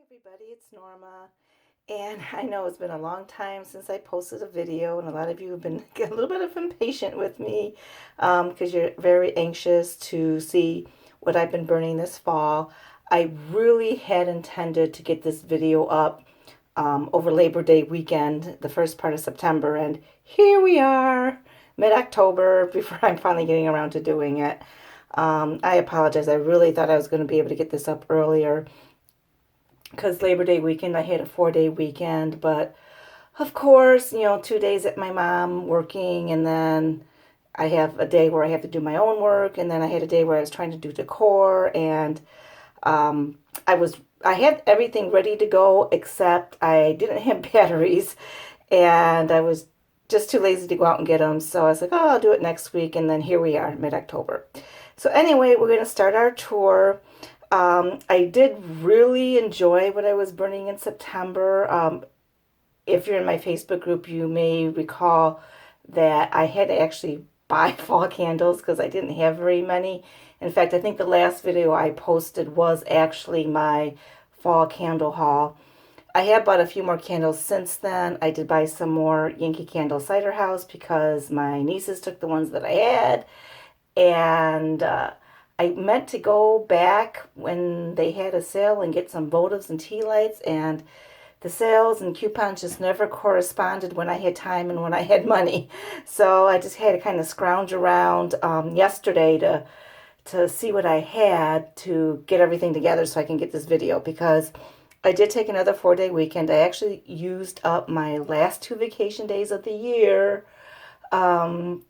Everybody, it's Norma, and I know it's been a long time since I posted a video, and a lot of you have been a little bit of impatient with me because you're very anxious to see what I've been burning this fall. I really had intended to get this video up over Labor Day weekend, the first part of September, and here we are, mid-October, before I'm finally getting around to doing it. I apologize. I really thought I was going to be able to get this up earlier because Labor Day weekend, I had a 4-day weekend, but of course, 2 days at my mom working, and then I have a day where I have to do my own work, and then I had a day where I was trying to do decor, and um, I had everything ready to go except I didn't have batteries, and I was just too lazy to go out and get them. So I was like, oh, I'll do it next week, and then here we are, mid-October. So anyway, we're going to start our tour. I did really enjoy what I was burning in September. If you're in my Facebook group, you may recall that I had to actually buy fall candles because I didn't have very many. In fact, I think the last video I posted was actually my fall candle haul. I have bought a few more candles since then. I did buy some more Yankee Candle Ciderhouse because my nieces took the ones that I had. And I meant to go back when they had a sale and get some Votives and Tealights, and the sales and coupons just never corresponded when I had time and when I had money. So I just had to kind of scrounge around yesterday to see what I had to get everything together so I can get this video, because I did take another 4-day weekend. I actually used up my last 2 vacation days of the year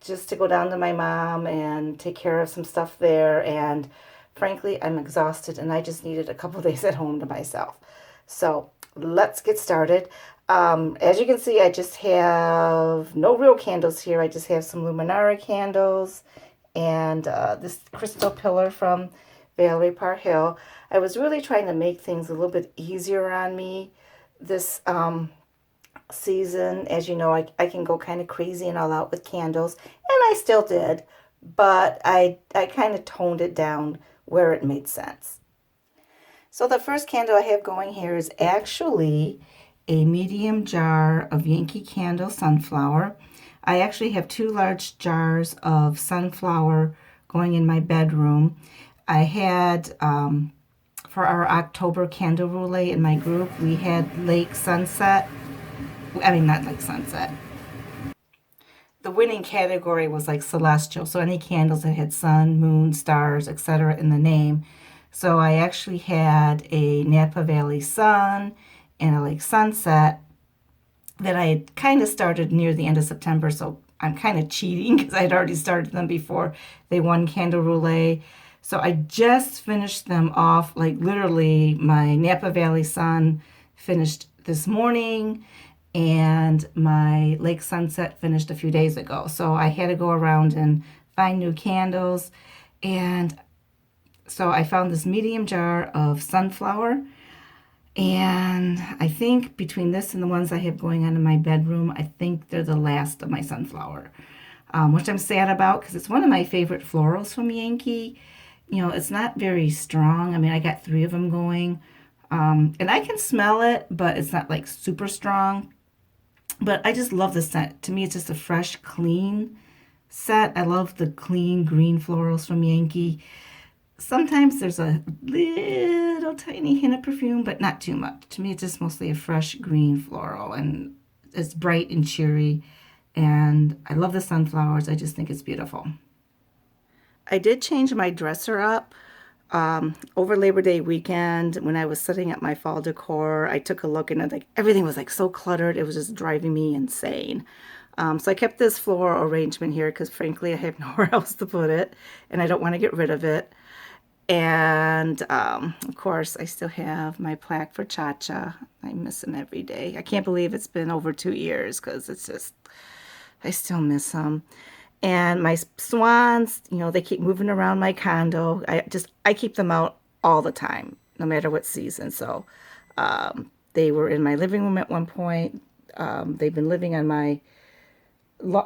just to go down to my mom and take care of some stuff there. And frankly, I'm exhausted and I just needed a couple days at home to myself. So let's get started. As you can see, I just have no real candles here. I just have some Luminara candles and this crystal pillar from Valerie Parr Hill. I was really trying to make things a little bit easier on me this season. As you know, I can go kind of crazy and all out with candles, and I still did, but I kind of toned it down where it made sense. So the first candle I have going here is actually a medium jar of Yankee Candle Sunflower. I actually have 2 large jars of sunflower going in my bedroom. I had, for our October candle roulette in my group, we had Lake Sunset. I mean, not Lake Sunset. The winning category was like celestial, so any candles that had sun, moon, stars, etc. in the name. So I actually had a Napa Valley Sun and a Lake Sunset that I had kind of started near the end of September, so I'm kind of cheating because I had already started them before they won Candle Roulette. So I just finished them off, like literally my Napa Valley Sun finished this morning, and my Lake Sunset finished a few days ago. So I had to go around and find new candles. And so I found this medium jar of sunflower. And I think between this and the ones I have going on in my bedroom, I think they're the last of my sunflower, which I'm sad about because it's one of my favorite florals from Yankee. It's not very strong. I mean, I got 3 of them going. And I can smell it, but it's not like super strong. But I just love the scent. To me, it's just a fresh, clean scent. I love the clean green florals from Yankee. Sometimes there's a little tiny hint of perfume, but not too much. To me, it's just mostly a fresh green floral, and it's bright and cheery. And I love the sunflowers. I just think it's beautiful. I did change my dresser up. Over Labor Day weekend, when I was setting up my fall decor, I took a look and everything was like so cluttered. It was just driving me insane. So I kept this floral arrangement here because frankly I have nowhere else to put it and I don't want to get rid of it. And of course I still have my plaque for Cha-Cha. I miss him every day. I can't believe it's been over 2 years because it's just, I still miss him. And my swans, they keep moving around my condo. I keep them out all the time, no matter what season. So they were in my living room at one point. They've been living on my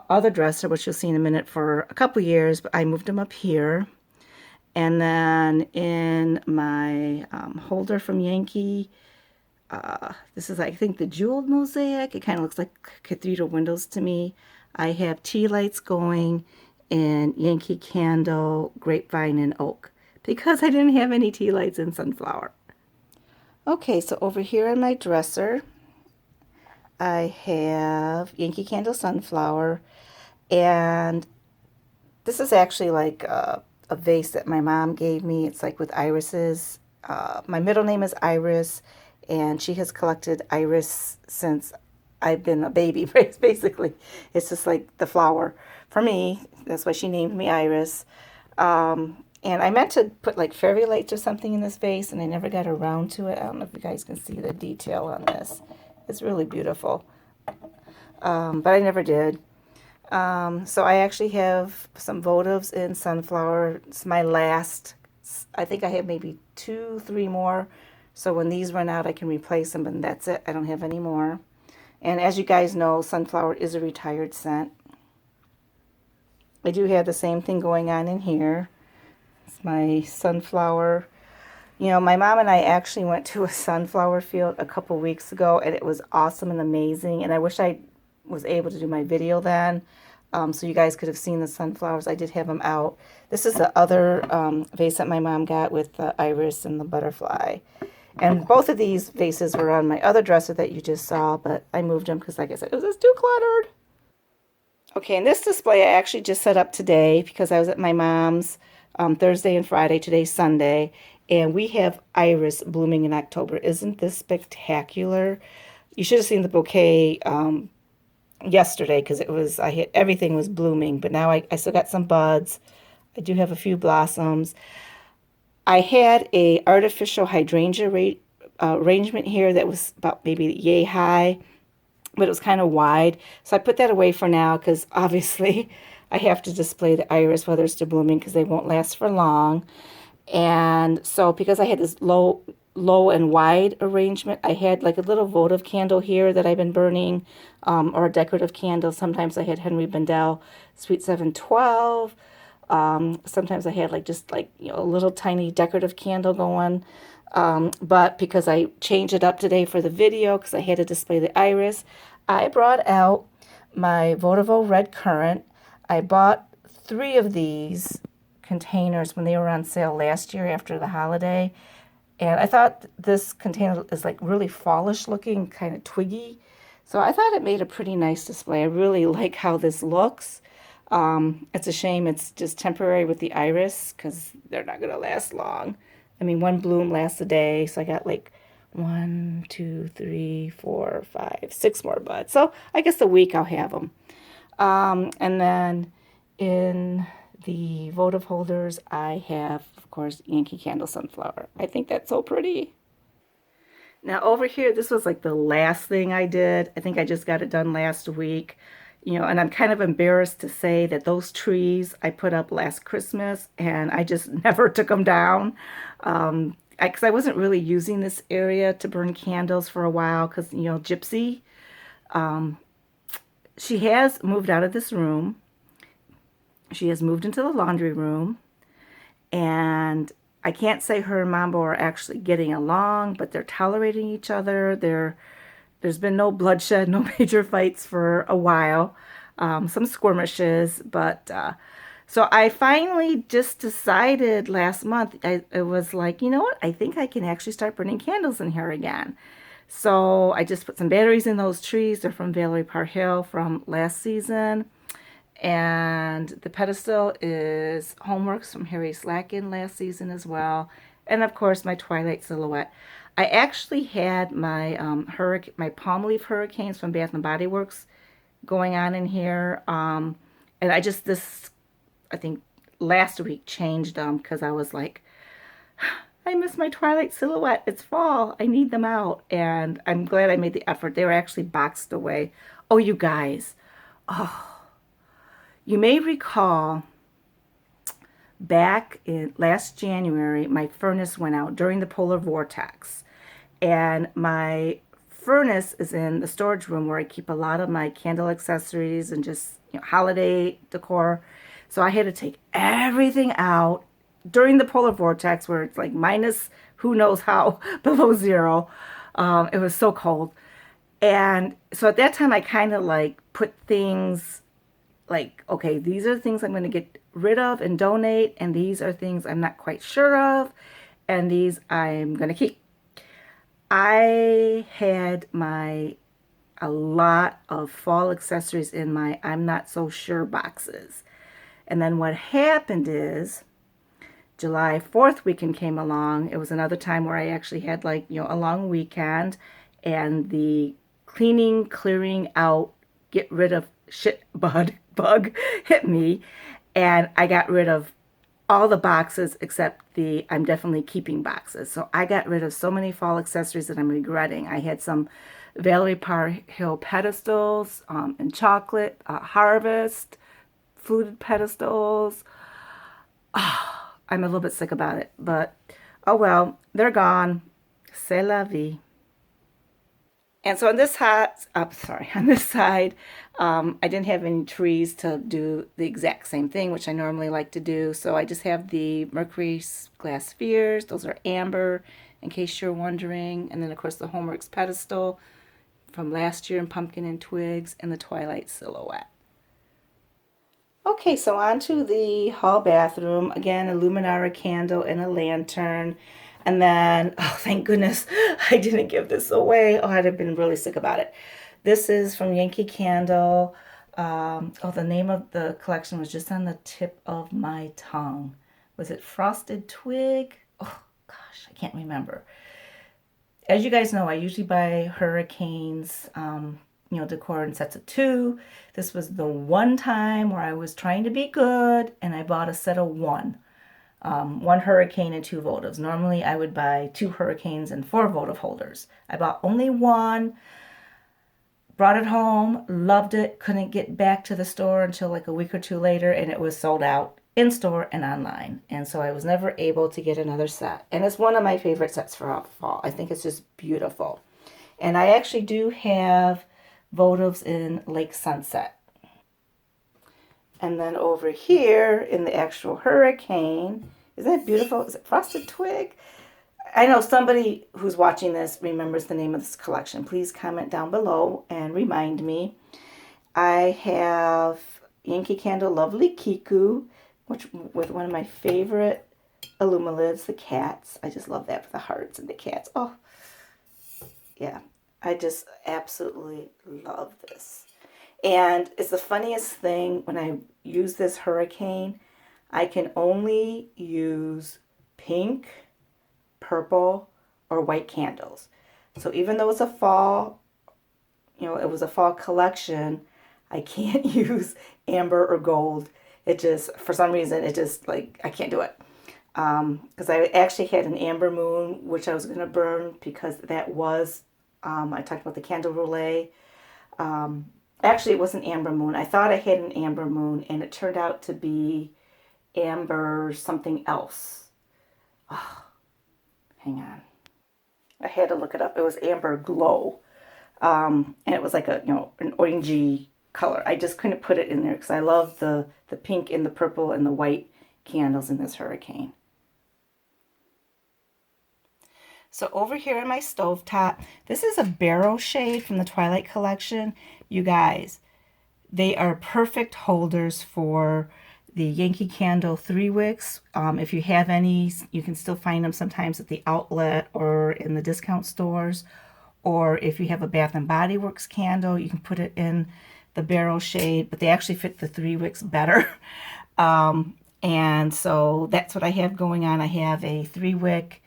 other dresser, which you'll see in a minute, for a couple years, but I moved them up here. And then in my holder from Yankee, This is, I think, the jeweled mosaic. It kind of looks like cathedral windows to me. I have Tealights going in Yankee Candle, Grapevine, and Oak because I didn't have any Tealights in Sunflower. Okay, so over here on my dresser, I have Yankee Candle Sunflower, and this is actually like a vase that my mom gave me. It's like with irises. My middle name is Iris, and she has collected iris since I've been a baby, basically. It's just like the flower for me. That's why she named me Iris. And I meant to put like fairy lights or something in this vase, and I never got around to it. I don't know if you guys can see the detail on this. It's really beautiful. But I never did. So I actually have some votives in Sunflower. It's my last. I think I have maybe 2, 3 more. So when these run out, I can replace them, and that's it. I don't have any more. And as you guys know, Sunflower is a retired scent. I do have the same thing going on in here. It's my Sunflower. You know, my mom and I actually went to a sunflower field a couple weeks ago, and it was awesome and amazing. And I wish I was able to do my video then, so you guys could have seen the sunflowers. I did have them out. This is the other vase that my mom got with the iris and the butterfly. And both of these vases were on my other dresser that you just saw, but I moved them because, like I said, it was just too cluttered. Okay, and this display I actually just set up today because I was at my mom's Thursday and Friday. Today's Sunday, and we have iris blooming in October. Isn't this spectacular? You should have seen the bouquet yesterday because everything was blooming, but now I still got some buds. I do have a few blossoms. I had a artificial hydrangea arrangement here that was about maybe yay high, but it was kind of wide. So I put that away for now because obviously I have to display the iris while they're still blooming because they won't last for long. And so because I had this low and wide arrangement, I had like a little votive candle here that I've been burning, or a decorative candle. Sometimes I had Henry Bendel Sweet 712. Sometimes I had just a little tiny decorative candle going. But because I changed it up today for the video, because I had to display the iris, I brought out my Votivo Red Currant. I bought 3 of these containers when they were on sale last year after the holiday. And I thought this container is like really fallish looking, kind of twiggy. So I thought it made a pretty nice display. I really like how this looks. It's a shame it's just temporary with the iris because they're not going to last long. I mean, one bloom lasts a day, so I got like 1, 2, 3, 4, 5, 6 more buds. So I guess a week I'll have them. And then in the votive holders, I have, of course, Yankee Candle Sunflower. I think that's so pretty. Now over here, this was like the last thing I did. I think I just got it done last week. You know, and I'm kind of embarrassed to say that those trees I put up last Christmas and I just never took them down. Because I wasn't really using this area to burn candles for a while because, you know, Gypsy, she has moved out of this room. She has moved into the laundry room. And I can't say her and Mambo are actually getting along, but they're tolerating each other. There's been no bloodshed, no major fights for a while, some skirmishes, but so I finally just decided last month, I was like, you know what, I think I can actually start burning candles in here again. So I just put some batteries in those trees. They're from Valerie Parhill from last season. And the pedestal is Homeworks from Harry Slacken last season as well. And of course, my Twilight Silhouette. I actually had my my palm leaf hurricanes from Bath and Body Works going on in here, and I think last week changed them because I was like, I miss my Twilight Silhouette. It's fall. I need them out, and I'm glad I made the effort. They were actually boxed away. Oh, you guys, you may recall back in last January, my furnace went out during the polar vortex. And my furnace is in the storage room where I keep a lot of my candle accessories and just, you know, holiday decor. So I had to take everything out during the polar vortex where it's like minus who knows how below zero. It was so cold. And so at that time, I kind of like put things like, okay, these are the things I'm going to get rid of and donate, and these are things I'm not quite sure of, and these I'm going to keep. I had my a lot of fall accessories in my I'm not so sure boxes. And then what happened is July 4th weekend came along. It was another time where I actually had like, a long weekend, and the cleaning, clearing out, get rid of shit bug hit me, and I got rid of all the boxes except the I'm definitely keeping boxes. So I got rid of so many fall accessories that I'm regretting. I had some Valerie Parr Hill pedestals in chocolate, Harvest, fluted pedestals. I'm a little bit sick about it, but oh well, they're gone. C'est la vie. And so on this on this side, I didn't have any trees to do the exact same thing, which I normally like to do. So I just have the Mercury glass spheres. Those are amber, in case you're wondering. And then of course the Homeworks pedestal from last year in pumpkin and twigs, and the Twilight silhouette. Okay, so on to the hall bathroom. Again, a luminara candle and a lantern. And then, oh, thank goodness I didn't give this away. Oh, I'd have been really sick about it. This is from Yankee Candle. Oh, the name of the collection was just on the tip of my tongue. Was it Frosted Twig? Oh, gosh, I can't remember. As you guys know, I usually buy Hurricanes, decor in sets of two. This was the one time where I was trying to be good, and I bought a set of one. One Hurricane and two Votives. Normally, I would buy two Hurricanes and four Votive holders. I bought only one, brought it home, loved it, couldn't get back to the store until like a week or two later, and it was sold out in store and online. And so I was never able to get another set. And it's one of my favorite sets for fall. I think it's just beautiful. And I actually do have Votives in Lake Sunset. And then over here in the actual Hurricane, is that beautiful? Is it Frosted Twig? I know somebody who's watching this remembers the name of this collection. Please comment down below and remind me. I have Yankee Candle Lovely Kiku, which with one of my favorite Illumilids, the cats. I just love that with the hearts and the cats. Oh, yeah. I just absolutely love this. And it's the funniest thing, when I use this Hurricane, I can only use pink, purple, or white candles. So even though it's a fall, it was a fall collection, I can't use amber or gold. It just, for some reason, it just like, I can't do it. Because I actually had an amber moon, which I was going to burn because that was, I talked about the candle roulette. Actually, it was an amber moon. I thought I had an amber moon, and it turned out to be amber something else. Oh, hang on. I had to look it up. It was amber glow. And it was like an orangey color. I just couldn't put it in there because I love the pink and the purple and the white candles in this Hurricane. So over here in my stovetop, this is a barrow shade from the Twilight collection. You guys, they are perfect holders for the Yankee Candle 3 wicks. If you have any, you can still find them sometimes at the outlet or in the discount stores. Or if you have a Bath and Body Works candle, you can put it in the barrow shade, but they actually fit the 3 wicks better. And so that's what I have going on. I have a 3 wick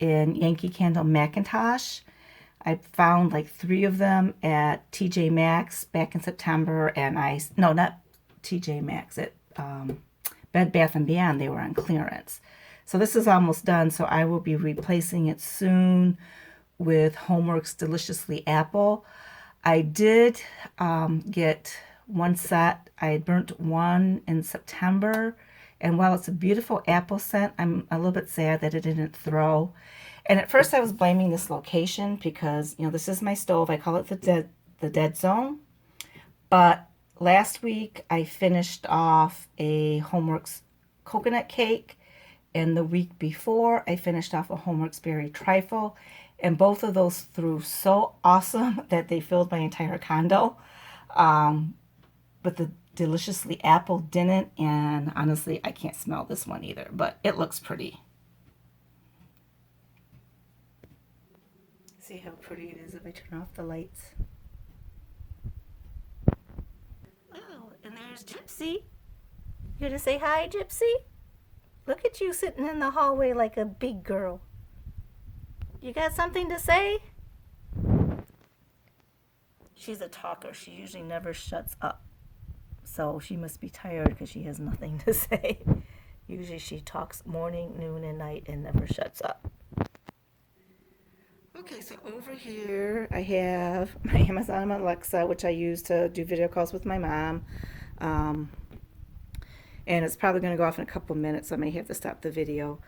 in Yankee Candle MacIntosh. I found like 3 of them at TJ Maxx back in September, and no, not TJ Maxx, at Bed Bath & Beyond. They were on clearance. So this is almost done, so I will be replacing it soon with Homeworks Deliciously Apple. I did get one set. I had burnt one in September, and while it's a beautiful apple scent, I'm a little bit sad that it didn't throw. And at first I was blaming this location because, this is my stove. I call it the dead zone. But last week I finished off a Homeworks coconut cake, And the week before, I finished off a Homeworks Berry Trifle. And both of those threw so awesome that they filled my entire condo. But the Deliciously Apple didn't. And honestly, I can't smell this one either. But it looks pretty. See how pretty it is if I turn off the lights. Oh, and there's Gypsy. Here to say hi, Gypsy? Look at you sitting in the hallway like a big girl. You got something to say? She's a talker. She usually never shuts up. So she must be tired because she has nothing to say. Usually she talks morning, noon, and night and never shuts up. Okay, so over here I have my Amazon Alexa, which I use to do video calls with my mom. And it's probably going to go off in a couple minutes, so I may have to stop the video.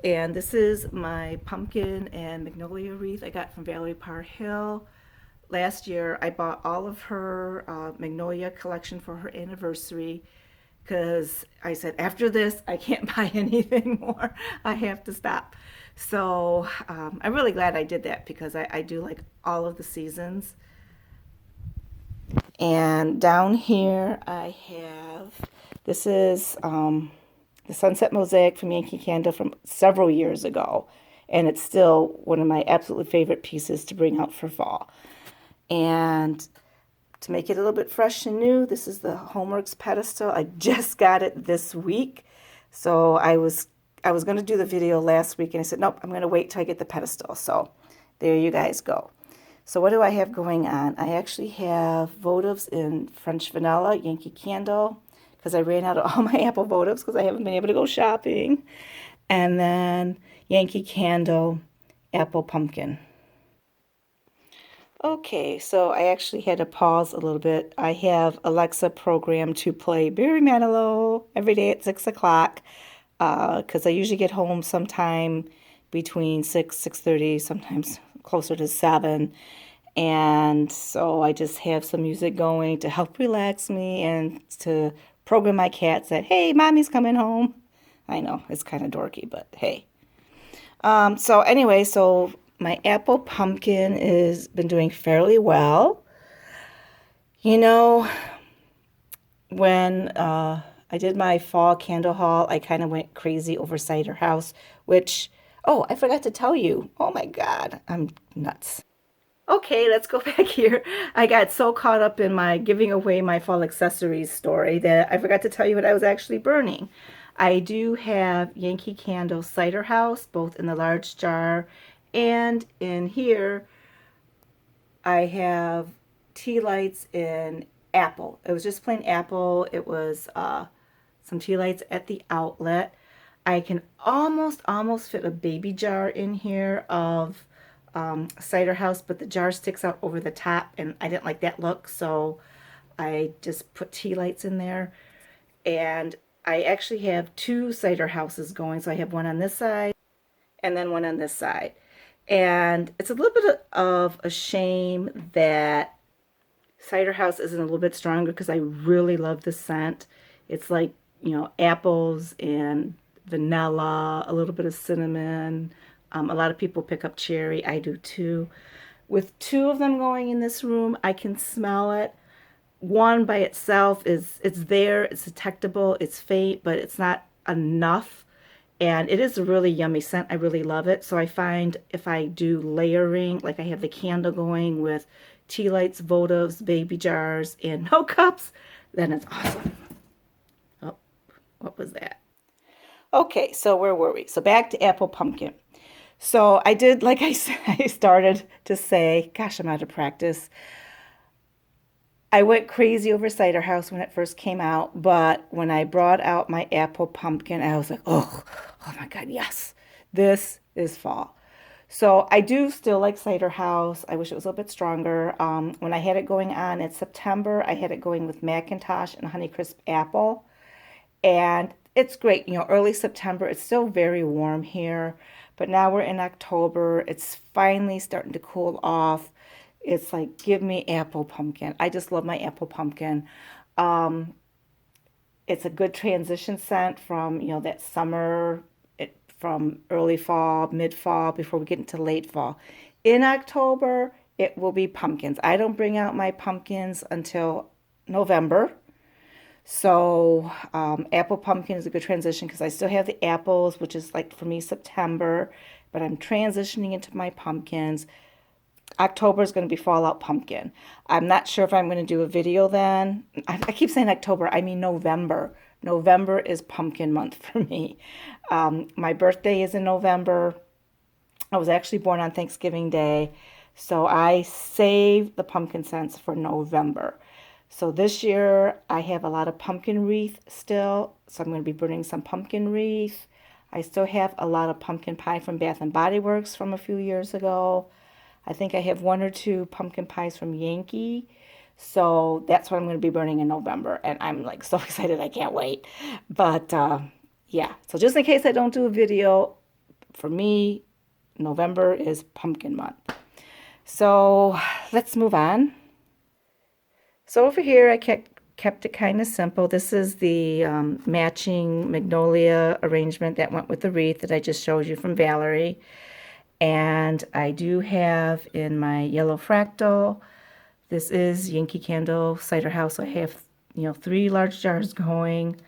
And this is my pumpkin and magnolia wreath I got from Valerie Parr Hill. Last year I bought all of her magnolia collection for her anniversary because I said after this I can't buy anything more. I have to stop. So I'm really glad I did that because I do like all of the seasons. And down here I have, this is the Sunset Mosaic from Yankee Candle from several years ago. And it's still one of my absolutely favorite pieces to bring out for fall. And to make it a little bit fresh and new, this is the Homeworks pedestal. I just got it this week. So I was going to do the video last week and I said, nope, I'm going to wait till I get the pedestal. So there you guys go. So what do I have going on? I actually have Votives in French Vanilla, Yankee Candle, because I ran out of all my apple Votives because I haven't been able to go shopping. And then Yankee Candle, Apple Pumpkin. Okay, so I actually had to pause a little bit. I have Alexa programmed to play Barry Manilow every day at 6 o'clock because I usually get home sometime between 6:30, sometimes closer to 7. And so I just have some music going to help relax me and to program my cats that, hey, mommy's coming home. I know, it's kind of dorky, but hey. So anyway, so my apple pumpkin has been doing fairly well. You know, when I did my fall candle haul, I kind of went crazy over Ciderhouse, which, oh, I forgot to tell you. Oh my God, I'm nuts. Okay, let's go back here. I got so caught up in my giving away my fall accessories story that I forgot to tell you what I was actually burning. I do have Yankee Candle Ciderhouse, both in the large jar and in here I have Tealights in apple. It was just plain apple. It was some Tealights at the outlet. I can almost fit a baby jar in here of Ciderhouse, but the jar sticks out over the top and I didn't like that look, so I just put Tealights in there. And I actually have two Ciderhouses going, so I have one on this side and then one on this side. And it's a little bit of a shame that Ciderhouse isn't a little bit stronger because I really love the scent. It's like, you know, apples and vanilla, a little bit of cinnamon. A lot of people pick up cherry. I do too. With two of them going in this room, I can smell it. One by itself it's there, it's detectable, it's faint, but it's not enough. And it is a really yummy scent. I really love it. So I find if I do layering, like I have the candle going with Tealights, Votives, baby jars, and no cups, then it's awesome. Oh, what was that? Okay, so where were we? So back to apple pumpkin. So I did, like I said, I started to say, gosh, I'm out of practice. I went crazy over Ciderhouse when it first came out, but when I brought out my apple pumpkin, I was like, oh my God, yes, this is fall. So I do still like Ciderhouse. I wish it was a little bit stronger. When I had it going on in September, I had it going with MacIntosh and Honeycrisp apple. And it's great. You know, early September, it's still very warm here. But now we're in October. It's finally starting to cool off. It's like, give me apple pumpkin. I just love my apple pumpkin. It's a good transition scent from, you know, that summer from early fall, mid-fall, before we get into late fall. In October, it will be pumpkins. I don't bring out my pumpkins until November. So apple pumpkin is a good transition because I still have the apples, which is like for me September, but I'm transitioning into my pumpkins. October is going to be Fallout Pumpkin. I'm not sure if I'm going to do a video then. I keep saying October, I mean November. November is pumpkin month for me. My birthday is in November. I was actually born on Thanksgiving Day, so I saved the pumpkin scents for November. So this year I have a lot of pumpkin wreath still, so I'm going to be burning some pumpkin wreath. I still have a lot of pumpkin pie from Bath and Body Works from a few years ago. I think I have 1 or 2 pumpkin pies from Yankee. So that's what I'm going to be burning in November. And I'm like so excited. I can't wait. But yeah, so just in case I don't do a video, for me, November is pumpkin month. So let's move on. So over here, I kept it kind of simple. This is the matching magnolia arrangement that went with the wreath that I just showed you from Valerie. And I do have in my yellow fractal, this is Yankee Candle Ciderhouse. I have, 3 large jars going,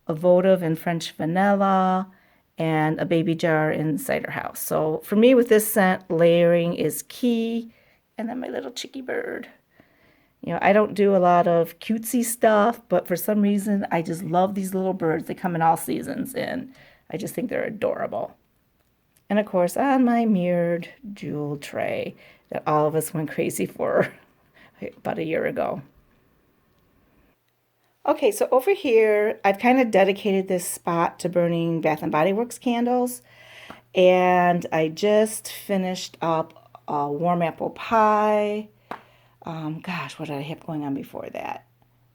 a votive in French vanilla, and a baby jar in Ciderhouse. So for me with this scent, layering is key. And then my little chicky bird. I don't do a lot of cutesy stuff, but for some reason, I just love these little birds. They come in all seasons, and I just think they're adorable. And of course, on my mirrored jewel tray that all of us went crazy for about a year ago. Okay, so over here, I've kind of dedicated this spot to burning Bath and Body Works candles. And I just finished up a warm apple pie. Gosh, what did I have going on before that?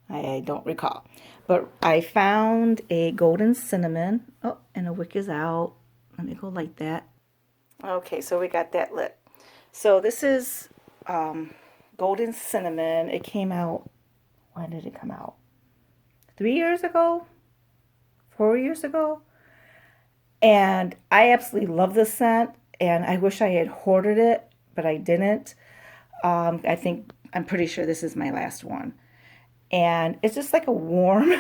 I don't recall. But I found a golden cinnamon. Oh, and a wick is out. Let me go light that. Okay, so we got that lit. So this is golden cinnamon. It came out, when did it come out? 3 years ago? 4 years ago? And I absolutely love this scent. And I wish I had hoarded it, but I didn't. I'm pretty sure this is my last one. And it's just like a warm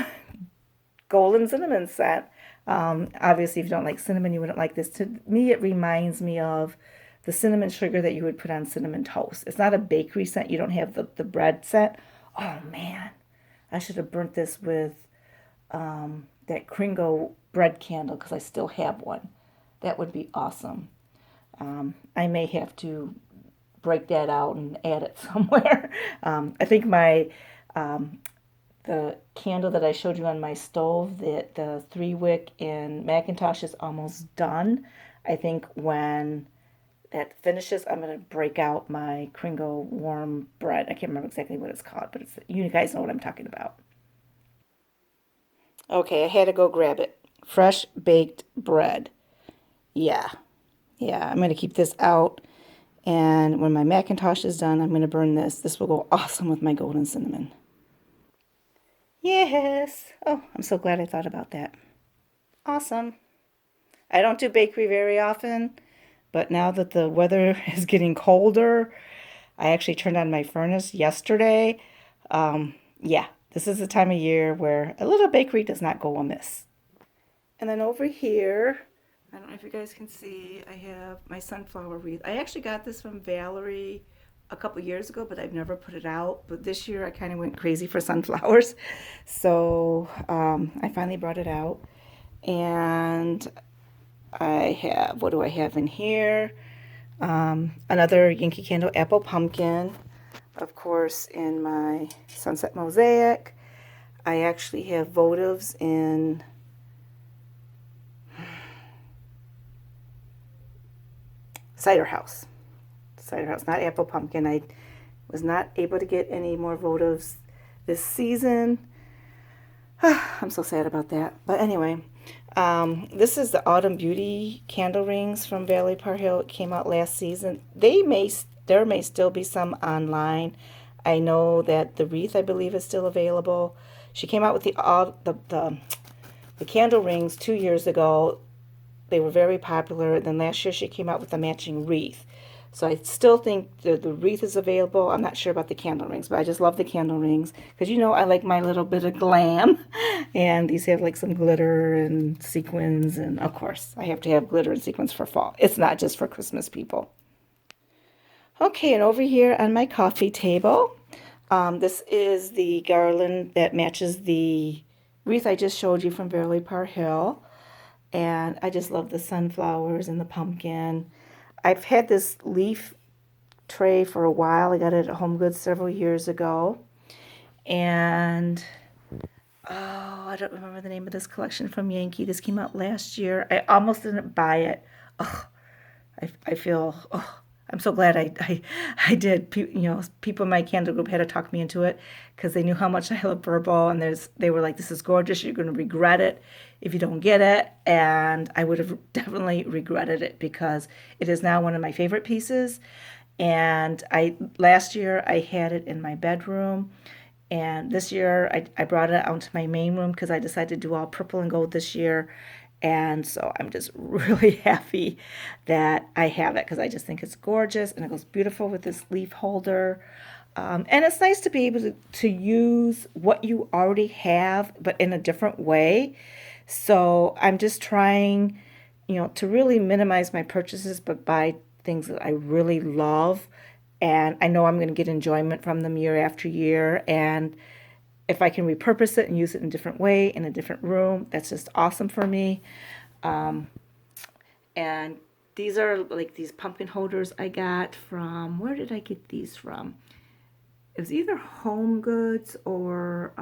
golden cinnamon scent. Obviously, if you don't like cinnamon, you wouldn't like this. To me, it reminds me of the cinnamon sugar that you would put on cinnamon toast. It's not a bakery scent. You don't have the bread scent. Oh, man. I should have burnt this with that Kringle bread candle because I still have one. That would be awesome. I may have to break that out and add it somewhere. I think the candle that I showed you on my stove, the 3-wick in MacIntosh is almost done. I think when that finishes, I'm going to break out my Kringle warm bread. I can't remember exactly what it's called, but you guys know what I'm talking about. Okay, I had to go grab it. Fresh baked bread. Yeah, I'm going to keep this out. And when my MacIntosh is done, I'm going to burn this. This will go awesome with my golden cinnamon. Yes. Oh, I'm so glad I thought about that. Awesome. I don't do bakery very often, but now that the weather is getting colder, I actually turned on my furnace yesterday. Yeah, this is the time of year where a little bakery does not go amiss. And then over here, I don't know if you guys can see, I have my sunflower wreath. I actually got this from Valerie a couple years ago, but I've never put it out. But this year I kind of went crazy for sunflowers. So I finally brought it out. And I have, what do I have in here? Another Yankee Candle Apple Pumpkin. Of course, in my Sunset Mosaic. I actually have Votives in Ciderhouse. Ciderhouse, not apple pumpkin. I was not able to get any more Votives this season. I'm so sad about that. But anyway, this is the Autumn Beauty candle rings from Valerie Parhill. It came out last season. There may still be some online. I know that the wreath, I believe, is still available. She came out with the candle rings 2 years ago. They were very popular. Then last year she came out with a matching wreath. So I still think the wreath is available. I'm not sure about the candle rings, but I just love the candle rings because, you know, I like my little bit of glam. And these have like some glitter and sequins. And of course, I have to have glitter and sequins for fall. It's not just for Christmas, people. Okay, and over here on my coffee table, this is the garland that matches the wreath I just showed you from Beverly Park Hill. And I just love the sunflowers and the pumpkin. I've had this leaf tray for a while. I got it at Home Goods several years ago. And, oh, I don't remember the name of this collection from Yankee. This came out last year. I almost didn't buy it. Oh, I feel, oh, I'm so glad I did. You know, people in my candle group had to talk me into it because they knew how much I love purple, and they were like, "This is gorgeous. You're going to regret it if you don't get it." And I would have definitely regretted it because it is now one of my favorite pieces. And last year I had it in my bedroom, and this year I brought it out to my main room because I decided to do all purple and gold this year. And so I'm just really happy that I have it because I just think it's gorgeous and it goes beautiful with this leaf holder. And it's nice to be able to use what you already have, but in a different way. So I'm just trying, you know, to really minimize my purchases, but buy things that I really love. And I know I'm going to get enjoyment from them year after year. And if I can repurpose it and use it in a different way in a different room, that's just awesome for me. And these are like these pumpkin holders I got from, where did I get these from? It was either Home Goods or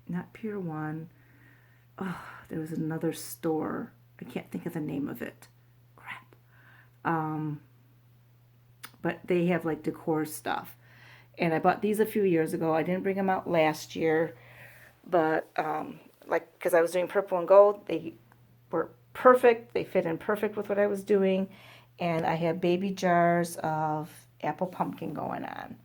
not Pier 1. Oh, there was another store. I can't think of the name of it. Crap. But they have like decor stuff. And I bought these a few years ago. I didn't bring them out last year, but like because I was doing purple and gold, they were perfect. They fit in perfect with what I was doing, and I had baby jars of apple pumpkin going on.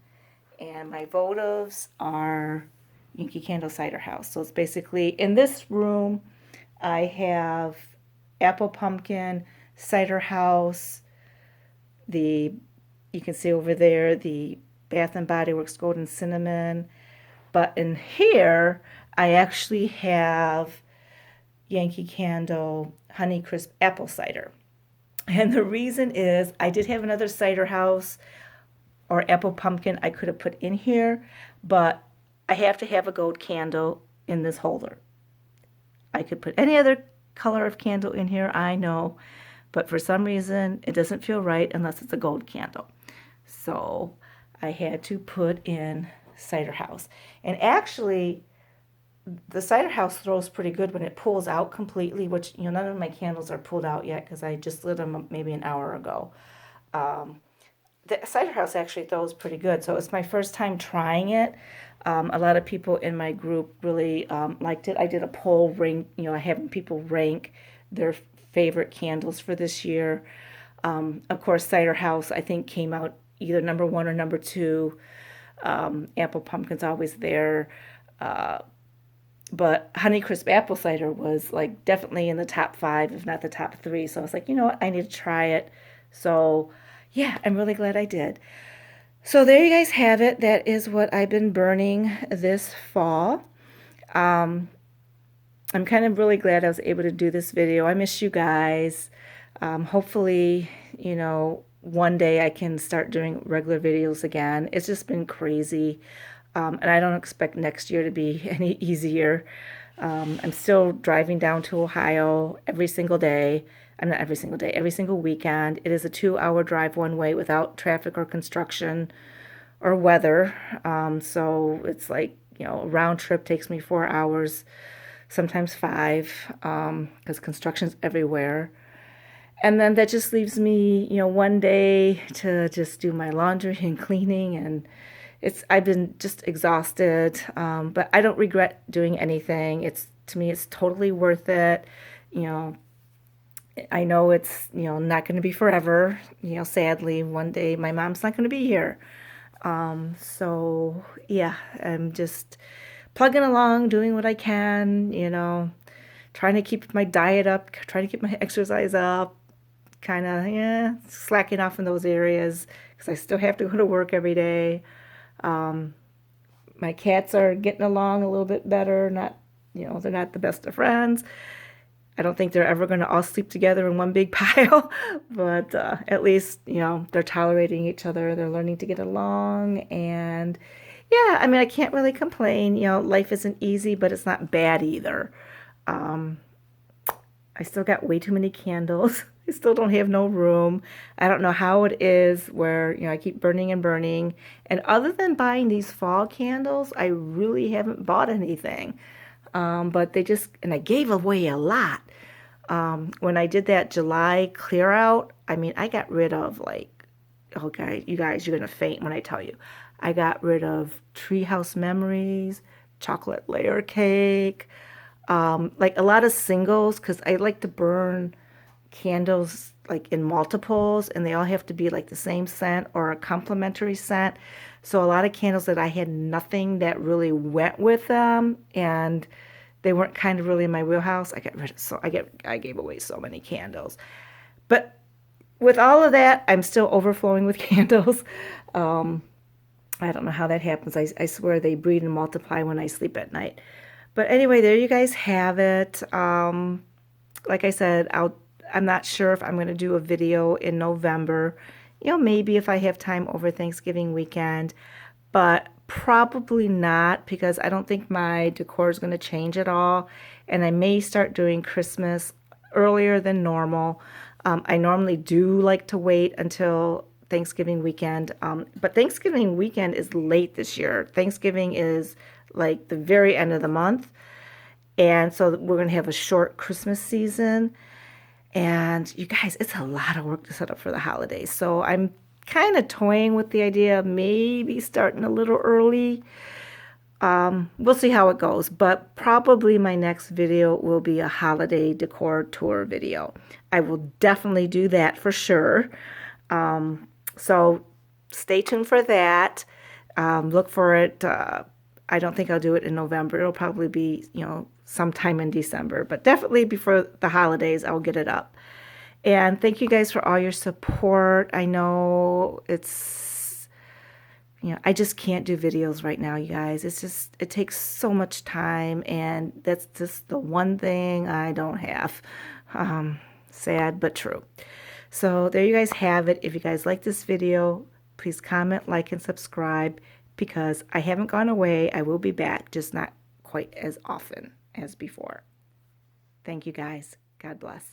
And my votives are Yankee Candle Ciderhouse. So it's basically in this room, I have apple pumpkin, Ciderhouse. You can see over there the Bath and Body Works Golden Cinnamon. But in here, I actually have Yankee Candle Honeycrisp Apple Cider. And the reason is I did have another Ciderhouse or apple pumpkin I could have put in here, but I have to have a gold candle in this holder. I could put any other color of candle in here, I know, but for some reason it doesn't feel right unless it's a gold candle. So I had to put in Ciderhouse. And actually, the Ciderhouse throws pretty good when it pulls out completely, which, you know, none of my candles are pulled out yet because I just lit them maybe an hour ago. The Ciderhouse actually throws pretty good, so it's my first time trying it. A lot of people in my group really liked it. I did a poll having people rank their favorite candles for this year. Of course, Ciderhouse, I think, came out either number 1 or number 2. Apple Pumpkin's always there. But Honeycrisp Apple Cider was like definitely in the top 5, if not the top 3. So I was like, you know what, I need to try it. So yeah, I'm really glad I did. So there you guys have it. That is what I've been burning this fall. I'm kind of really glad I was able to do this video. I miss you guys. Hopefully, you know, one day I can start doing regular videos again. It's just been crazy. And I don't expect next year to be any easier. I'm still driving down to Ohio every single day. I'm not every single day, every single weekend. It is a 2-hour drive one way without traffic or construction or weather. So it's like, you know, a round trip takes me 4 hours, sometimes 5, because construction's everywhere. And then that just leaves me, you know, one day to just do my laundry and cleaning, and I've been just exhausted, but I don't regret doing anything. To me, it's totally worth it. You know, I know it's, you know, not going to be forever. You know, sadly, one day my mom's not going to be here. So yeah, I'm just plugging along, doing what I can, you know, trying to keep my diet up, trying to keep my exercise up, kind of, yeah, slacking off in those areas because I still have to go to work every day. My cats are getting along a little bit better. Not, they're not the best of friends. I don't think they're ever going to all sleep together in one big pile, but at least, they're tolerating each other. They're learning to get along. And yeah, I mean, I can't really complain. Life isn't easy, but it's not bad either. I still got way too many candles. I still don't have no room. I don't know how it is where, I keep burning and burning. And other than buying these fall candles, I really haven't bought anything. But and I gave away a lot. When I did that July clear out, I mean, I got rid of okay, you guys, you're going to faint when I tell you. I got rid of Treehouse Memories, Chocolate Layer Cake, like a lot of singles, because I like to burn candles like in multiples, and they all have to be like the same scent or a complementary scent. So a lot of candles that I had nothing that really went with them, and they weren't kind of really in my wheelhouse. I got rid of, so I gave away so many candles. But with all of that, I'm still overflowing with candles. I don't know how that happens. I swear they breed and multiply when I sleep at night. But anyway, there you guys have it. Like I said, I'm not sure if I'm going to do a video in November. Maybe if I have time over Thanksgiving weekend, but probably not, because I don't think my decor is going to change at all. And I may start doing Christmas earlier than normal. I normally do like to wait until Thanksgiving weekend, but Thanksgiving weekend is late this year. Thanksgiving is like the very end of the month. And so we're going to have a short Christmas season. And you guys, it's a lot of work to set up for the holidays. So I'm kind of toying with the idea of maybe starting a little early. We'll see how it goes. But probably my next video will be a holiday decor tour video. I will definitely do that for sure. So stay tuned for that. Look for it. I don't think I'll do it in November. It'll probably be, sometime in December, but definitely before the holidays, I'll get it up. And thank you guys for all your support. I know it's, I just can't do videos right now, you guys. It takes so much time, and that's just the one thing I don't have. Sad, but true. So there you guys have it. If you guys like this video, please comment, like, and subscribe, because I haven't gone away. I will be back, just not quite as often as before. Thank you guys. God bless.